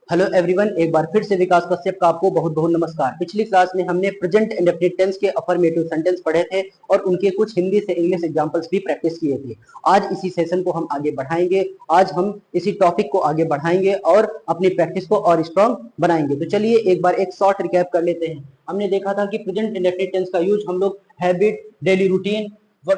Hello everyone, एक बार फिर से विकास कश्यप का आपको बहुत बहुत नमस्कार। पिछली क्लास में हमने प्रेजेंट इंडेफिनिट टेंस के अफर्मेटिव सेंटेंस पढ़े थे और उनके कुछ हिंदी से इंग्लिश एग्जांपल्स भी प्रैक्टिस किए थे। आज इसी सेशन को हम आगे बढ़ाएंगे। आज हम इसी टॉपिक को आगे बढ़ाएंगे और अपनी प्रैक्टिस को और स्ट्रॉन्ग बनाएंगे। तो चलिए एक बार एक शॉर्ट रिकैप कर लेते हैं। हमने देखा था कि प्रेजेंट इंडेफिनिट टेंस का यूज हम लोग habit, daily routine,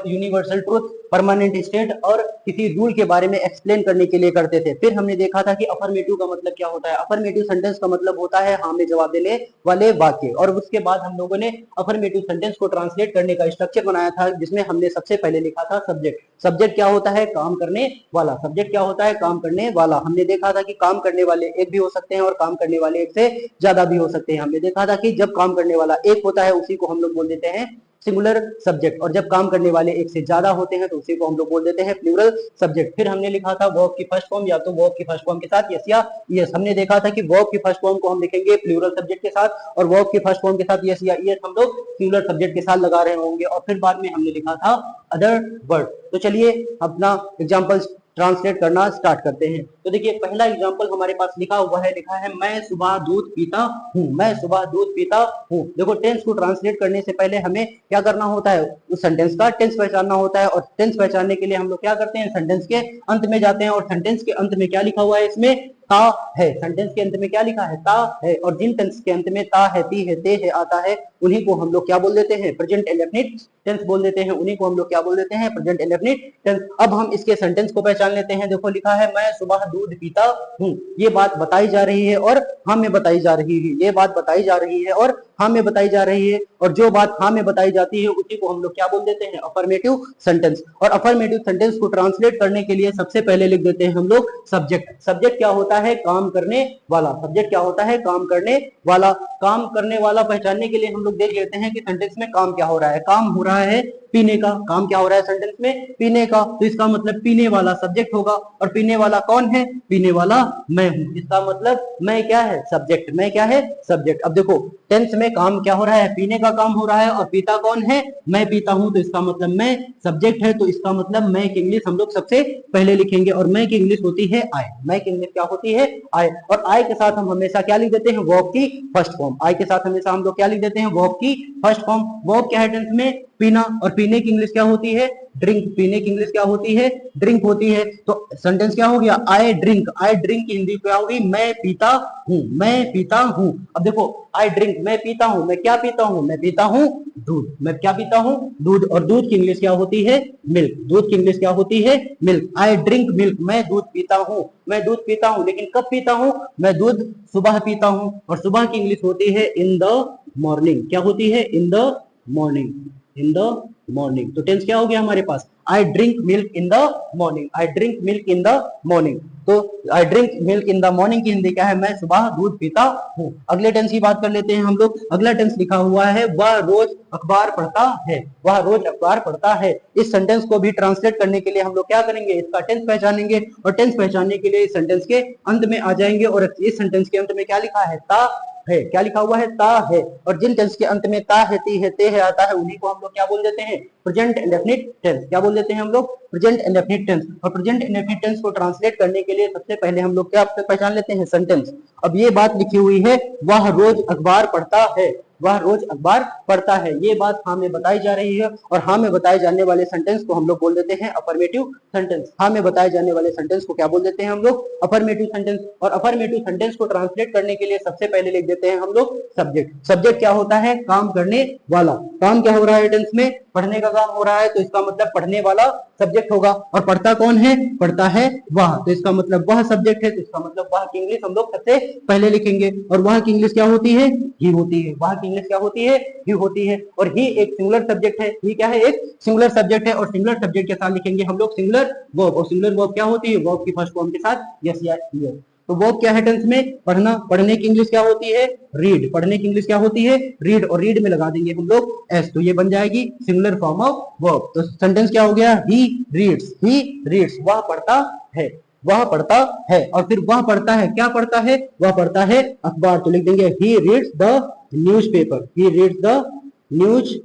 universal truth, permanent state और किसी रूल के बारे में एक्सप्लेन करने के लिए करते थे। फिर हमने देखा था कि अफर्मेटिव का मतलब क्या होता है। अफर्मेटिव सेंटेंस का मतलब होता है हाँ में जवाब देने वाले वाक्य। और उसके बाद हम लोगों ने अफर्मेटिव सेंटेंस को ट्रांसलेट करने का स्ट्रक्चर बनाया था, जिसमें हमने सबसे पहले लिखा था सब्जेक्ट। सब्जेक्ट क्या होता है? काम करने वाला। सब्जेक्ट क्या होता है? काम करने वाला। हमने देखा था कि काम करने वाले एक भी हो सकते हैं और काम करने वाले एक से ज्यादा भी हो सकते हैं। हमने देखा था कि जब काम करने वाला एक होता है उसी को हम लोग बोल देते हैं सिंगुलर सब्जेक्ट, और जब काम करने वाले एक से ज्यादा होते हैं तो उसी को हम लोग बोल देते हैं प्लूरल सब्जेक्ट। फिर हमने लिखा था वर्ब की फर्स्ट फॉर्म या तो वर्ब की फर्स्ट फॉर्म के साथ यस या यस। हमने देखा था कि वर्ब की फर्स्ट फॉर्म को हम लिखेंगे प्लूरल सब्जेक्ट के साथ और वर्ब की फर्स्ट फॉर्म के साथ यस या यस हम लोग सिंगुलर सब्जेक्ट के साथ लगा रहे होंगे। और फिर बाद में हमने लिखा था अदर वर्ड। तो चलिए अपना एग्जाम्पल ट्रांसलेट करना स्टार्ट करते हैं। तो देखिए पहला एग्जांपल हमारे पास लिखा हुआ है, लिखा है मैं सुबह दूध पीता हूँ। मैं सुबह दूध पीता हूँ। देखो टेंस को ट्रांसलेट करने से पहले हमें क्या करना होता है? उस सेंटेंस का टेंस पहचानना होता है। और टेंस पहचानने के लिए हम लोग क्या करते हैं? सेंटेंस के अंत में जाते हैं और सेंटेंस के अंत में क्या लिखा हुआ है? इसमें ता है। सेंटेंस के अंत में क्या लिखा है? ता है। और जिन टेंस के अंत में ता है, ती है, ते है आता है, उन्हीं को हम लोग क्या बोल देते हैं? प्रेजेंट इंडेफिनिट टेंस बोल देते हैं। उन्हीं को हम लोग क्या बोल देते हैं? Present indefinite tense. अब हम इसके सेंटेंस को पहचान लेते हैं। देखो लिखा है मैं सुबह दूध पीता हूँ। ये बात बताई जा रही है और हाँ में बताई जा रही है। ये बात बताई जा रही है और हाँ में बताई जा रही है। और जो बात हाँ में बताई जाती है उसी को हम लोग क्या बोल देते हैं? Affirmative sentence. और अफर्मेटिव सेंटेंस को ट्रांसलेट करने के लिए सबसे पहले लिख देते हैं हम लोग सब्जेक्ट। सब्जेक्ट क्या होता है? काम करने वाला। सब्जेक्ट क्या होता है? काम करने वाला। काम करने वाला पहचानने के लिए हम लोग देख लेते हैं कि सेंटेंस में काम क्या हो रहा है। काम हो रहा है पीने का। काम क्या हो रहा है सेंटेंस में? पीने का। तो इसका मतलब पीने वाला सब्जेक्ट होगा। और पीने वाला कौन है? पीने वाला मैं हूं। इसका मतलब मैं क्या है? सब्जेक्ट। मैं क्या है? सब्जेक्ट। अब देखो टेंस में काम क्या हो रहा है? पीने का काम हो रहा है। और पीता कौन है? मैं पीता हूं। तो इसका मतलब मैं सब्जेक्ट है। तो इसका मतलब मैं की इंग्लिश हम लोग सबसे पहले लिखेंगे और मैं की इंग्लिश होती है आई। मैं की इंग्लिश क्या होती है? आई। और आई के साथ हम हमेशा क्या लिख देते हैं? वर्ब की फर्स्ट फॉर्म। आई के साथ हमेशा हम लोग क्या लिख देते हैं? वर्ब की फर्स्ट फॉर्म। वर्ब क्या है टेंस में? पीना। और पीने की इंग्लिश क्या होती है? ड्रिंक। पीने की इंग्लिश क्या होती है? ड्रिंक होती है। तो सेंटेंस क्या हो गया? I drink. आई ड्रिंक की हिंदी क्या होगी? मैं पीता हूँ। मैं पीता हूँ। अब देखो आई ड्रिंक, मैं पीता हूँ। मैं क्या पीता हूँ? मैं पीता हूँ दूध। मैं क्या पीता हूँ? दूध। और दूध की इंग्लिश क्या होती है? मिल्क। दूध की इंग्लिश क्या होती है? मिल्क। आई ड्रिंक मिल्क। मैं दूध पीता हूँ। मैं दूध पीता हूँ। लेकिन कब पीता हूँ? मैं दूध सुबह पीता हूँ। और सुबह की इंग्लिश होती है इन द मॉर्निंग। क्या होती है? In the morning. In the morning. तो टेंस क्या हो गया हमारे पास? I drink milk in the morning. I drink milk in the morning. तो I drink milk in the morning की हिंदी क्या है? मैं सुबह दूध पीता हूँ। अगले टेंस की बात कर लेते हैं हम लोग। अगला टेंस लिखा हुआ है वह रोज अखबार पढ़ता है। वह रोज अखबार पढ़ता है। इस सेंटेंस को भी ट्रांसलेट करने के लिए हम लोग क्या करेंगे? इसका टेंस पहचानेंगे और टेंस पहचानने के लिए इस सेंटेंस के अंत में आ जाएंगे। और इस सेंटेंस के अंत में क्या लिखा है? ता है। क्या लिखा हुआ है? ता है। और जिन टेंस के अंत में ता है, ती है, ते है आता है, उन्हीं को हम लोग क्या बोल देते हैं? Present indefinite tense. क्या बोल देते हैं हम लोग? Present indefinite tense. और प्रेजेंट इंडेफिनिट टेंस को ट्रांसलेट करने के लिए सबसे पहले हम लोग क्या पहचान लेते हैं? सेंटेंस। अब ये बात लिखी हुई है वह रोज अखबार पढ़ता है। वह रोज अखबार पढ़ता है। ये बात हाँ में बताई जा रही है और हाँ में बताए जाने वाले सेंटेंस को हम लोग बोल देते हैं अफर्मेटिव सेंटेंस। हाँ में बताए जाने वाले सेंटेंस को क्या बोल देते हैं हम लोग? Affirmative sentence. और अफर्मेटिव सेंटेंस को ट्रांसलेट करने के लिए सबसे पहले लिख देते हैं हम लोग सब्जेक्ट। सब्जेक्ट क्या होता है? काम करने वाला। काम क्या हो रहा है टेंस में? पढ़ने का काम हो रहा है। तो इसका मतलब पढ़ने वाला सब्जेक्ट होगा। और पढ़ता कौन है? पढ़ता है वह। तो इसका मतलब वह सब्जेक्ट है। तो इसका मतलब वह की इंग्लिश हम लोग सबसे पहले लिखेंगे। और वह की इंग्लिश क्या होती है? ही होती है। वह की इंग्लिश क्या होती है? ही होती है। और ही एक सिंगुलर सब्जेक्ट है। ही क्या है? एक सिंगुलर सब्जेक्ट है। और सिंगुलर सब्जेक्ट के साथ लिखेंगे हम लोग सिंगुलर वर्ब। और सिंगुलर वर्ब क्या होती है? वर्ब की फर्स्ट फॉर्म के साथ यस या यस। तो वर्ब क्या है टेंस में? पढ़ना। पढ़ने की इंग्लिश क्या होती है? रीड। पढ़ने की इंग्लिश क्या होती है? रीड। और रीड में लगा देंगे हम लोग एस। तो ये बन जाएगी सिंगुलर फॉर्म ऑफ वर्ब। तो सेंटेंस क्या हो गया? He reads. He reads. वह पढ़ता है। वह पढ़ता है। और फिर वह पढ़ता है, क्या पढ़ता है? वह पढ़ता है अखबार। तो लिख देंगे ही reads the newspaper. He reads the news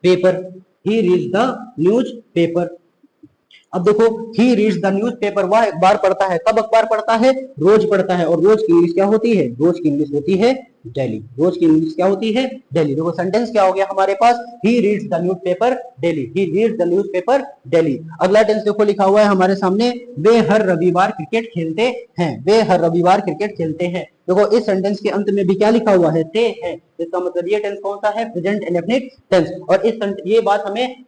paper. He reads the newspaper. अब देखो, ही रीड्स द न्यूज़पेपर, वह अखबार पढ़ता है। कब अखबार पढ़ता है? रोज पढ़ता है। और रोज की इंग्लिश क्या होती है? रोज की इंग्लिश होती है डेली। रोज की इंग्लिश क्या होती है? डेली। देखो सेंटेंस क्या हो गया हमारे पास? He reads the newspaper daily. He reads the newspaper daily. अगला टेंस देखो लिखा हुआ है हमारे सामने, वे हर रविवार क्रिकेट खेलते हैं। वे हर रविवार क्रिकेट खेलते हैं। देखो इस सेंटेंस के अंत में भी क्या लिखा हुआ है? ते है। इसका मतलब ये टेंस कौन सा है? Present indefinite tense. और ये बात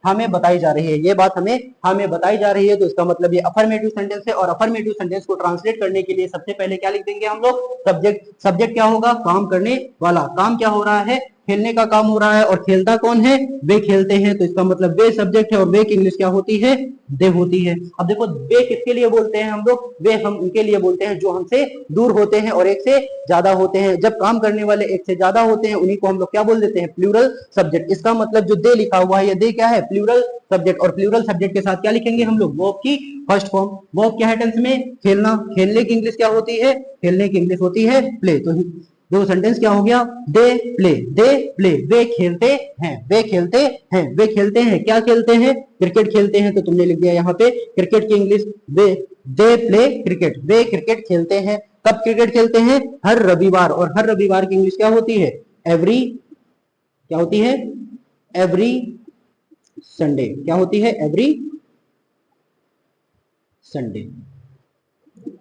हमें बताई जा रही है। ये बात हमें बताई जा रही है। तो इसका मतलब ये अफर्मेटिव सेंटेंस है। और अफर्मेटिव सेंटेंस को ट्रांसलेट करने के लिए सबसे पहले क्या लिख देंगे हम लोग? सब्जेक्ट। सब्जेक्ट क्या होगा? काम करने वाला। काम क्या हो रहा है? खेलने का काम हो रहा है। और खेलता कौन है? वे खेलते हैं। तो इसका मतलब वे सब्जेक्ट है। और वे की इंग्लिश क्या होती है? दे होती है। अब देखो, वे किसके लिए बोलते हैं हम लोग? वे हम उनके लिए बोलते हैं जो हमसे दूर होते हैं और एक से ज्यादा होते हैं। जब काम करने वाले एक से ज्यादा होते हैं उन्हीं को हम लोग क्या बोल देते हैं? Plural subject. इसका मतलब जो दे लिखा हुआ है, ये दे क्या है? Plural subject. और प्लूरल सब्जेक्ट के साथ क्या लिखेंगे हम लोग? वर्ब की फर्स्ट फॉर्म। वर्ब क्या है टेंस में? खेलना। खेलने की इंग्लिश क्या होती है? खेलने की इंग्लिश होती है प्ले। तो देखो सेंटेंस क्या हो गया? They play. They play. वे खेलते हैं। वे खेलते हैं। वे खेलते हैं। क्या खेलते हैं? क्रिकेट खेलते हैं। तो तुमने लिख दिया यहाँ पे क्रिकेट की इंग्लिश वे। दे प्ले क्रिकेट। वे क्रिकेट खेलते हैं। कब क्रिकेट खेलते हैं? हर रविवार। और हर रविवार की इंग्लिश क्या होती है? एवरी। क्या होती है? Every Sunday. क्या होती है? Every Sunday.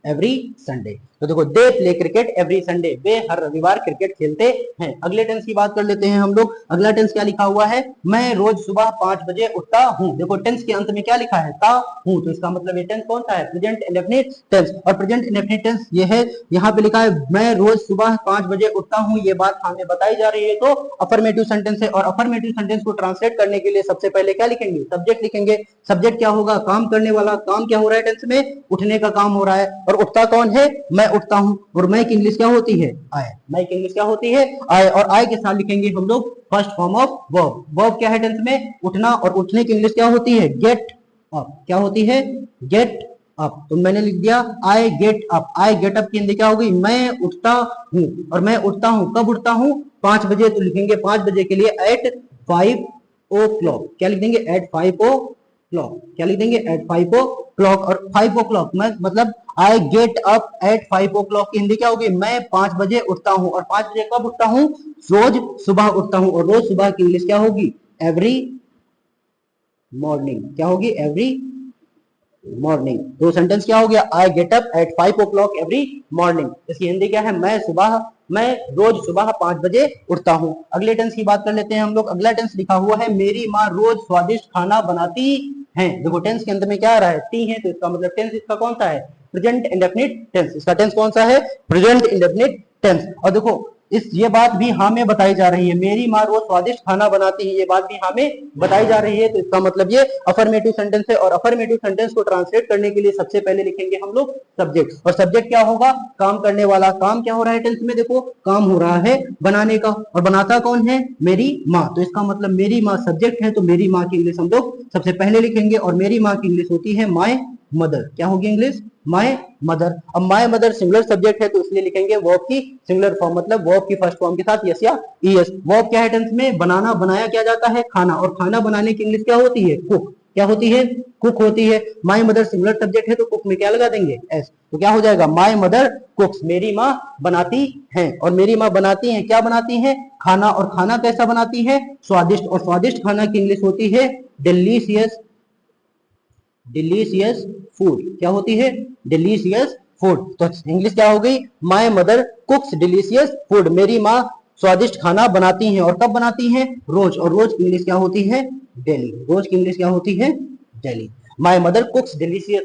Every Sunday. तो देखो, they play cricket every Sunday. वे हर रविवार क्रिकेट खेलते हैं। अगले टेंस की बात कर लेते हैं हम लोग। अगला टेंस क्या लिखा हुआ है? मैं रोज सुबह 5 बजे उठता हूँ। देखो टेंस के अंत में क्या लिखा है? ता हूँ। तो इसका मतलब ये टेंस कौन सा है? Present indefinite tense. और प्रेजेंट इंडेफिनिट टेंस ये है। यहाँ पे लिखा है मैं रोज सुबह 5 बजे उठता हूँ। ये बात हमें बताई जा रही है। तो अफर्मेटिव सेंटेंस है। और अफर्मेटिव सेंटेंस को ट्रांसलेट करने के लिए सबसे पहले क्या लिखेंगे? सब्जेक्ट लिखेंगे। सब्जेक्ट क्या होगा? काम करने वाला। काम क्या हो रहा है टेंस में? उठने का काम हो रहा है। और उठता कौन है? मैं उठता हूं। और मैं की इंग्लिश क्या होती है? आए। मैं की इंग्लिश क्या होती है? आए। और आए के साथ लिखेंगे हम लोग first form of verb. Verb क्या है टेंस में? उठना। और उठने की इंग्लिश क्या होती है? Get up. क्या होती है? Get up. तो मैंने लिख दिया आई गेट अप। आई गेट अप की हिंदी क्या होगी? मैं उठता हूं। और मैं उठता हूं कब उठता हूं? 5 बजे। तो लिखेंगे 5 बजे के लिए एट 5 ओ क्लॉक। क्या लिख देंगे? At 5 o'clock. क्या लिख देंगे? At 5 o'clock. और 5 ओ क्लॉक मतलब I get up at 5 o'clock की हिंदी क्या होगी? मैं 5 बजे उठता हूं। और 5 बजे कब उठता हूं? रोज सुबह उठता हूं। और रोज सुबह की इंग्लिश क्या होगी? Every morning. क्या होगी? Every morning. तो सेंटेंस क्या हो गया? I get up at 5 o'clock every morning. इसकी हिंदी क्या है? मैं रोज सुबह 5 बजे उठता हूँ। अगले टेंस की बात कर लेते हैं हम लोग। अगला टेंस लिखा हुआ है मेरी माँ रोज स्वादिष्ट खाना बनाती है। देखो टेंस के अंत में क्या आ रहा है? टी है। तो इसका मतलब टेंस इसका कौन सा है? Present indefinite tense. इसका टेंस कौन सा है? Present indefinite tense. और देखो ये बात भी हमें बताई जा रही है। मेरी माँ रोज स्वादिष्ट खाना बनाती है। ये बात भी हमें बताई जा रही है। तो इसका मतलब ये अफर्मेटिव सेंटेंस है। और अफर्मेटिव सेंटेंस को ट्रांसलेट करने के लिए सबसे पहले लिखेंगे हम लोग सब्जेक्ट। और सब्जेक्ट क्या होगा? काम करने वाला। काम क्या हो रहा है टेंस में? देखो काम हो रहा है बनाने का। और बनाता कौन है? मेरी माँ। तो इसका मतलब मेरी माँ सब्जेक्ट है। तो मेरी माँ की इंग्लिश हम लोग सबसे पहले लिखेंगे। और मेरी माँ की इंग्लिश होती है माय मदर। क्या होगी इंग्लिश? My mother. अब माय मदर सिंगुलर सब्जेक्ट है। तो इसलिए लिखेंगे वर्ब की सिंगुलर फॉर्म। मतलब वर्ब की फर्स्ट फॉर्म के साथ यस या ईएस। वर्ब क्या है टेंस में? बनाना। बनाया क्या जाता है? खाना। और खाना बनाने की इंग्लिश क्या होती है? कुक। क्या होती है? कुक होती है। माय मदर सिंगुलर सब्जेक्ट है। तो कुक में क्या लगा देंगे? एस। तो क्या हो जाएगा? My mother कुक्स। मेरी माँ बनाती है। और मेरी माँ बनाती है क्या बनाती है? खाना। और खाना कैसा बनाती है? स्वादिष्ट। और स्वादिष्ट खाना की इंग्लिश होती है डिलीशियस। Delicious food. क्या होती है? Delicious food. तो इंग्लिश क्या हो गई? My mother कुक्स delicious food. मेरी माँ स्वादिष्ट खाना बनाती हैं। और कब बनाती हैं? रोज। और रोज की इंग्लिश क्या होती है? डेली। रोज की इंग्लिश क्या होती है? Daily. My mother कुक्स delicious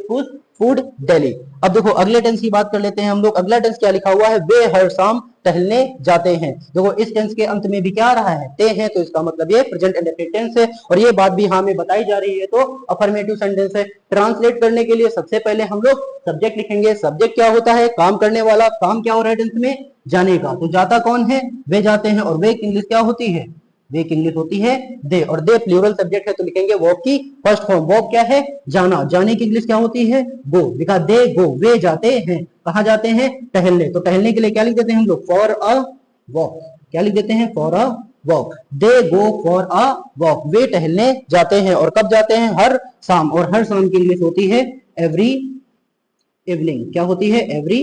food daily. अब देखो अगले टेंस की बात कर लेते हैं हम लोग। अगला टेंस क्या लिखा हुआ है? वे हर शाम टहलने जाते हैं। देखो इस टेंस के अंत में भी क्या आ रहा है? ते है। तो इसका मतलब ये प्रेजेंट इंडेफिनिट टेंस है। और ये बात भी हमें बताई जा रही है। तो अफर्मेटिव सेंटेंस है। ट्रांसलेट करने के लिए सबसे पहले हम लोग सब्जेक्ट लिखेंगे। सब्जेक्ट क्या होता है? काम करने वाला। काम क्या हो रहा है टेंस में? जाने का। तो जाता कौन है? वे जाते हैं। और वे की इंग्लिश क्या होती है? वे की इंग्लिश होती है दे। और दे प्लूरल सब्जेक्ट है। तो लिखेंगे वर्ब की फर्स्ट फॉर्म। वर्ब क्या है? जाना। जाने की इंग्लिश क्या होती है? गो। लिखा दे गो। वे जाते हैं। कहाँ जाते हैं? टहलने। तो टहलने के लिए क्या लिख देते हैं हम लोग? For a walk. क्या लिख देते हैं? For a walk, they go for a walk, वे टहलने जाते हैं। और कब जाते हैं? हर शाम। और हर शाम की इंग्लिश होती है एवरी इवनिंग। क्या होती है? Every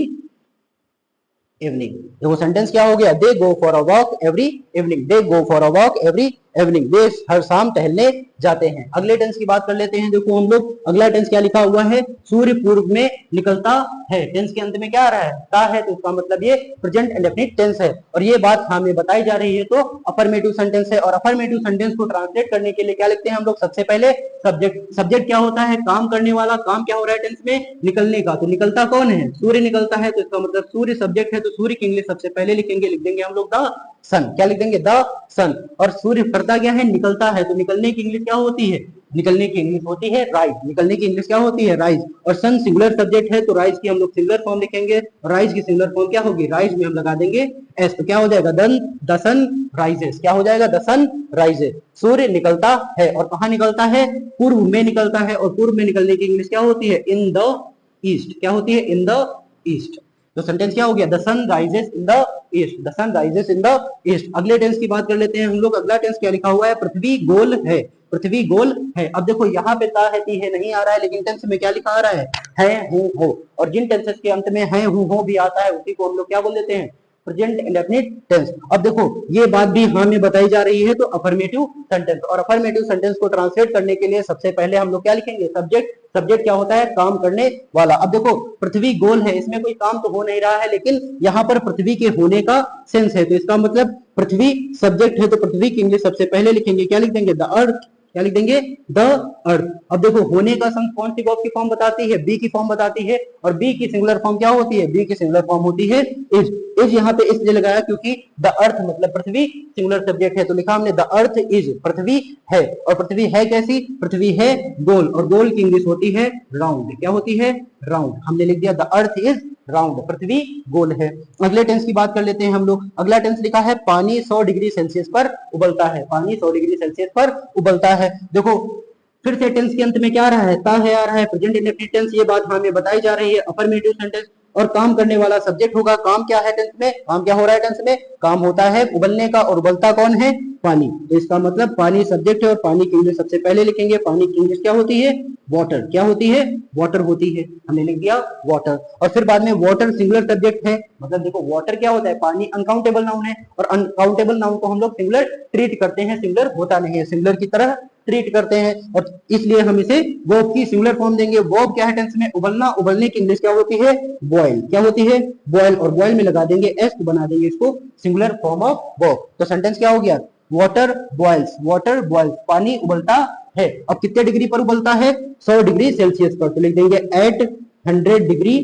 evening. देखो सेंटेंस क्या हो गया? They go for a walk every evening, they go for a walk every evening, वे हर शाम टहलने जाते हैं। अगले टेंस की बात कर लेते हैं। देखो हम लोग अगला टेंस क्या लिखा हुआ है? सूर्य पूर्व में निकलता है। टेंस के अंत में क्या आ रहा है? ता है, तो इसका मतलब ये प्रेजेंट इंडेफिनिट टेंस है। और ये बात हमें बताई जा रही है तो अफर्मेटिव सेंटेंस है। और अफर्मेटिव सेंटेंस को ट्रांसलेट करने के लिए क्या लिखते हैं हम लोग? सबसे पहले सब्जेक्ट। सब्जेक्ट क्या होता है? काम करने वाला। काम क्या हो रहा है टेंस में? निकलने का। तो निकलता कौन है? सूर्य निकलता है, तो इसका मतलब सूर्य सब्जेक्ट है, तो सूर्य की इंग्लिश सबसे पहले लिखेंगे, लिख देंगे हम लोग द सन। क्या लिख देंगे? द सन। और सूर्य करता क्या है? निकलता है, तो निकलने की इंग्लिश क्या होती है? निकलने की इंग्लिश होती है राइज। निकलने की इंग्लिश क्या होती है? राइज। और सन सिंगुलर सब्जेक्ट है, तो राइज की हम लोग सिंगुलर फॉर्म लिखेंगे। राइज की सिंगुलर फॉर्म क्या होगी? राइज में हम लगा देंगे एस, तो क्या हो जाएगा? The sun rises. क्या हो जाएगा? The sun rises. सूर्य निकलता है। और कहाँ निकलता है? पूर्व में निकलता है। और पूर्व में निकलने की इंग्लिश क्या होती है? In the east. क्या होती है? In the east. तो सेंटेंस क्या हो गया? The sun rises in the east, the sun rises in the east. अगले टेंस की बात कर लेते हैं हम लोग। अगला टेंस क्या लिखा हुआ है? पृथ्वी गोल है। पृथ्वी गोल है। अब देखो यहाँ पे ता है, ती है नहीं आ रहा है, लेकिन टेंस में क्या लिखा आ रहा है हूं हो। और जिन टेंसेस के अंत में है हूं हो भी आता है, उसी को हम लोग क्या बोल देते हैं? Present indefinite tense. अब देखो ये बात भी हमें बताई जा रही है तो अफर्मेटिव सेंटेंस। और अफर्मेटिव सेंटेंस को ट्रांसलेट करने के लिए सबसे पहले हम लोग क्या लिखेंगे? सब्जेक्ट। सब्जेक्ट क्या होता है? काम करने वाला। अब देखो पृथ्वी गोल है, इसमें कोई काम तो हो नहीं रहा है, लेकिन यहाँ पर पृथ्वी के होने का सेंस है, तो इसका मतलब पृथ्वी सब्जेक्ट है, तो पृथ्वी की इंग्लिश सबसे पहले लिखेंगे। क्या लिख देंगे? The earth. क्या लिख देंगे? The earth. अब देखो होने का सेंस कौन सी वर्ब की फॉर्म बताती है? बी की फॉर्म बताती है। और बी की सिंगुलर फॉर्म क्या होती है? बी की सिंगुलर फॉर्म होती है इज। इज यहाँ पे इसलिए लगाया क्योंकि द अर्थ मतलब पृथ्वी सिंगुलर सब्जेक्ट है, तो लिखा हमने द अर्थ इज, पृथ्वी है। और पृथ्वी है कैसी? पृथ्वी है गोल। और गोल की इंग्लिश होती है राउंड। क्या होती है? राउंड। हमने लिख दिया द अर्थ इज राउंड, पृथ्वी गोल है। अगले टेंस की बात कर लेते हैं हम लोग। अगला टेंस लिखा है पानी 100 डिग्री सेल्सियस पर उबलता है। पानी 100 डिग्री सेल्सियस पर उबलता है। देखो फिर से टेंस के अंत में क्या आ रहा है? ता है आ रहा है, प्रेजेंट इंडेफिनिट टेंस। ये बात हमें बताई जा रही है। Affirmative sentence. और काम करने वाला सब्जेक्ट होगा। काम क्या है टेंस में? काम क्या हो रहा है टेंस में? काम होता है उबलने का। और उबलता कौन है? पानी। तो इसका मतलब पानी सब्जेक्ट है, और पानी की इंग्लिश सबसे पहले लिखेंगे। पानी की इंग्लिश क्या होती है? वाटर। क्या होती है? वाटर होती है। हमने लिख दिया वाटर। और फिर बाद में वाटर सिंगुलर सब्जेक्ट है, मतलब देखो वाटर क्या होता है? पानी अनकाउंटेबल नाउन है, और अनकाउंटेबल नाउन को हम लोग सिंगुलर ट्रीट करते हैं, सिंगुलर होता नहीं है, सिंगुलर की तरह ट्रीट करते हैं। और इसलिए हम इसे वर्ब की सिंगुलर फॉर्म देंगे। वर्ब क्या है टेंस में? उबलना। उबलने की इंग्लिश क्या होती है? बॉयल। क्या होती है? बॉयल। और बॉयल में लगा देंगे एस, तो बना देंगे इसको सिंगुलर फॉर्म ऑफ वर्ब। तो सेंटेंस क्या हो गया? Water boils. वाटर बॉयल्स, पानी उबलता है। अब कितने डिग्री पर उबलता है? 100 डिग्री सेल्सियस पर। तो लिख देंगे एट 100 डिग्री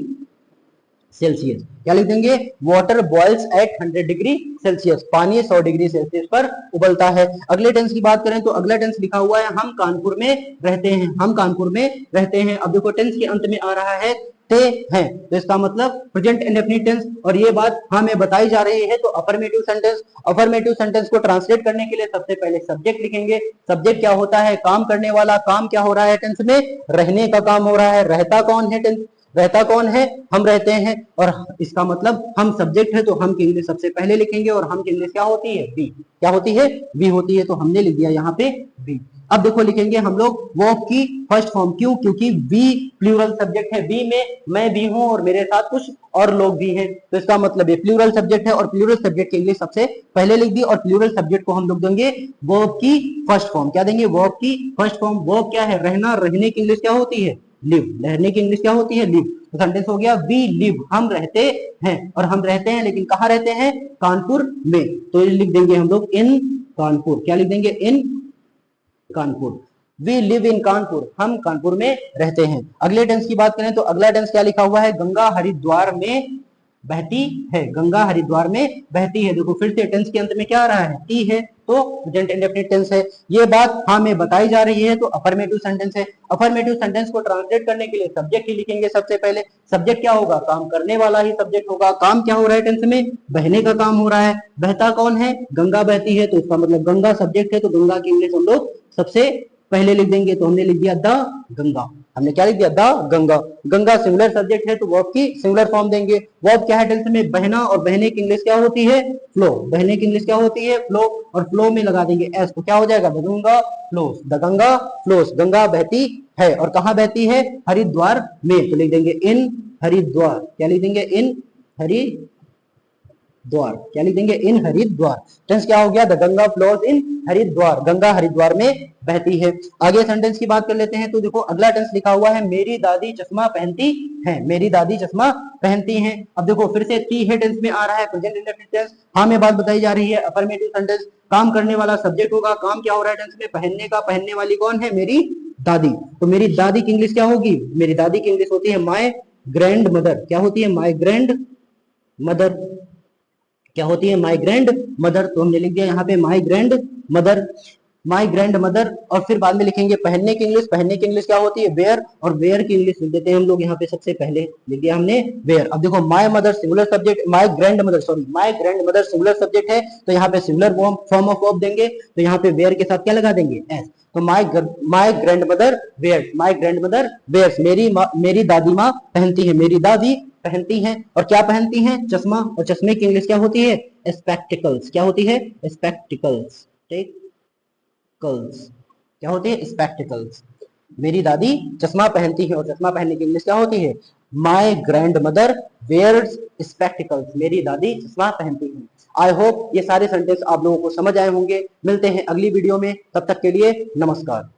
सेल्सियस। क्या लिख देंगे? Water boils at 100 degree Celsius. पानी 100 डिग्री सेल्सियस पर उबलता है। अगले टेंस की बात करें तो अगला टेंस लिखा हुआ है हम कानपुर में रहते हैं। हम कानपुर में रहते हैं। अब देखो टेंस के अंत में आ रहा है ते हैं, तो इसका मतलब प्रेजेंट इंडेफिनिट टेंस। और ये बात हमें बताई जा रही है तो अफर्मेटिव सेंटेंस। अफर्मेटिव सेंटेंस को ट्रांसलेट करने के लिए सबसे पहले सब्जेक्ट लिखेंगे। सब्जेक्ट क्या होता है? काम करने वाला। काम क्या हो रहा है टेंस में? रहने का काम हो रहा है। रहता कौन है टेंस? रहता कौन है? हम रहते हैं। और इसका मतलब हम सब्जेक्ट है, तो हम की इंग्लिश सबसे पहले लिखेंगे। और हम की इंग्लिश क्या होती है? बी। क्या होती है? बी होती है। तो हमने लिख दिया यहाँ पे बी। अब देखो लिखेंगे हम लोग वर्ब की फर्स्ट फॉर्म। क्यों? क्योंकि बी प्लूरल सब्जेक्ट है। बी में मैं भी हूं और मेरे साथ कुछ और लोग भी हैं, तो इसका मतलब ये प्लूरल सब्जेक्ट है। और प्लूरल सब्जेक्ट की इंग्लिश सबसे पहले लिख दी। और प्लूरल सब्जेक्ट को हम लोग देंगे वर्ब की फर्स्ट फॉर्म। क्या देंगे? वर्ब की फर्स्ट फॉर्म। वर्ब क्या है? रहना। रहने की इंग्लिश क्या होती है? लिव। रहने की इंग्लिश क्या होती है? लिव। तो सेंटेंस हो गया वी लिव, हम रहते हैं। और हम रहते हैं, लेकिन कहाँ रहते हैं? कानपुर में। तो लिख देंगे हम लोग इन कानपुर। क्या लिख देंगे? In Kanpur. We live in Kanpur, हम कानपुर में रहते हैं। अगले टेंस की बात करें तो अगला टेंस क्या लिखा हुआ है? गंगा हरिद्वार में बहती है। गंगा हरिद्वार में बहती है। देखो फिर से टेंस के अंत में क्या आ रहा है? टी है, तो प्रेजेंट इंडेफिनिट टेंस है। ये बात हमें बताई जा रही है तो अफर्मेटिव सेंटेंस है। अफर्मेटिव सेंटेंस को ट्रांसलेट करने के लिए सब्जेक्ट ही लिखेंगे सबसे पहले। सब्जेक्ट क्या होगा? काम करने वाला ही सब्जेक्ट होगा। काम क्या हो रहा है टेंस में? बहने का काम हो रहा है। बहता कौन है? गंगा बहती है, तो इसका मतलब गंगा सब्जेक्ट है, तो गंगा की इंग्लिश हम लोग सबसे पहले लिख देंगे। तो हमने लिख दिया द गंगा। हमने क्या लिख दिया, the Ganga. Ganga singular subject है तो वर्ब की सिंगुलर फॉर्म देंगे। वर्ब क्या है टेंस में, बहना, और बहने की इंग्लिश क्या होती है, फ्लो। बहने की इंग्लिश क्या होती है, फ्लो, और फ्लो में लगा देंगे एस तो क्या हो जाएगा, the Ganga flows. The Ganga flows, Ganga बहती है, और कहाँ बहती है, हरिद्वार में, तो लिख देंगे इन हरिद्वार। क्या लिख देंगे, इन हरिद्वार। क्या लिख देंगे, इन हरिद्वार। टेंस क्या हो गया, the Ganga flows in Haridwar, Ganga Haridwar में बहती है। आगे सेंटेंस की बात कर लेते हैं तो देखो अगला टेंस लिखा हुआ है, मेरी दादी चश्मा पहनती है। मेरी दादी चश्मा पहनती हैं। अब देखो फिर से टी है टेंस में आ रहा है, प्रेजेंट इंडेफिनिट टेंस। हाँ में बात बताई जा रही है, अफर्मेटिव सेंटेंस, काम करने वाला सब्जेक्ट होगा। काम क्या हो रहा है टेंस में, पहनने का। पहनने वाली कौन है, मेरी दादी। तो मेरी दादी की इंग्लिश क्या होगी, मेरी दादी की इंग्लिश होती है माय ग्रैंड मदर। क्या होती है, माय ग्रैंड मदर। क्या होती है, माई ग्रैंड मदर। तो हमने लिख दिया यहाँ पे my grand mother, my grand mother. और फिर बाद में लिखेंगे पहनने की इंग्लिश। पहनने की इंग्लिश क्या होती है, वेयर, और वेयर की इंग्लिश लिख देते हैं हम लोग यहाँ पे, सबसे पहले लिख दिया हमने वेयर। अब देखो my mother singular subject, my grand mother, sorry my grand mother singular subject है तो यहाँ पे सिंगुलर फॉर्म ऑफ वर्ब देंगे, तो यहाँ पे वेयर के साथ क्या लगा देंगे, एस। तो my grandmother wear, my grandmother wears, मेरी दादी माँ पहनती है, मेरी दादी पहनती हैं। और क्या पहनती हैं, चश्मा, और चश्मे की इंग्लिश क्या होती है, स्पेक्टिकल्स। क्या होती है, स्पेक्टिकल्स। टेकल्स, क्या होती है, स्पेक्टिकल्स। मेरी दादी चश्मा पहनती है, और चश्मा पहनने की इंग्लिश क्या होती है, my grandmother wears spectacles, मेरी दादी चश्मा पहनती है। आई होप ये सारे सेंटेंस आप लोगों को समझ आए होंगे। मिलते हैं अगली वीडियो में, तब तक के लिए नमस्कार।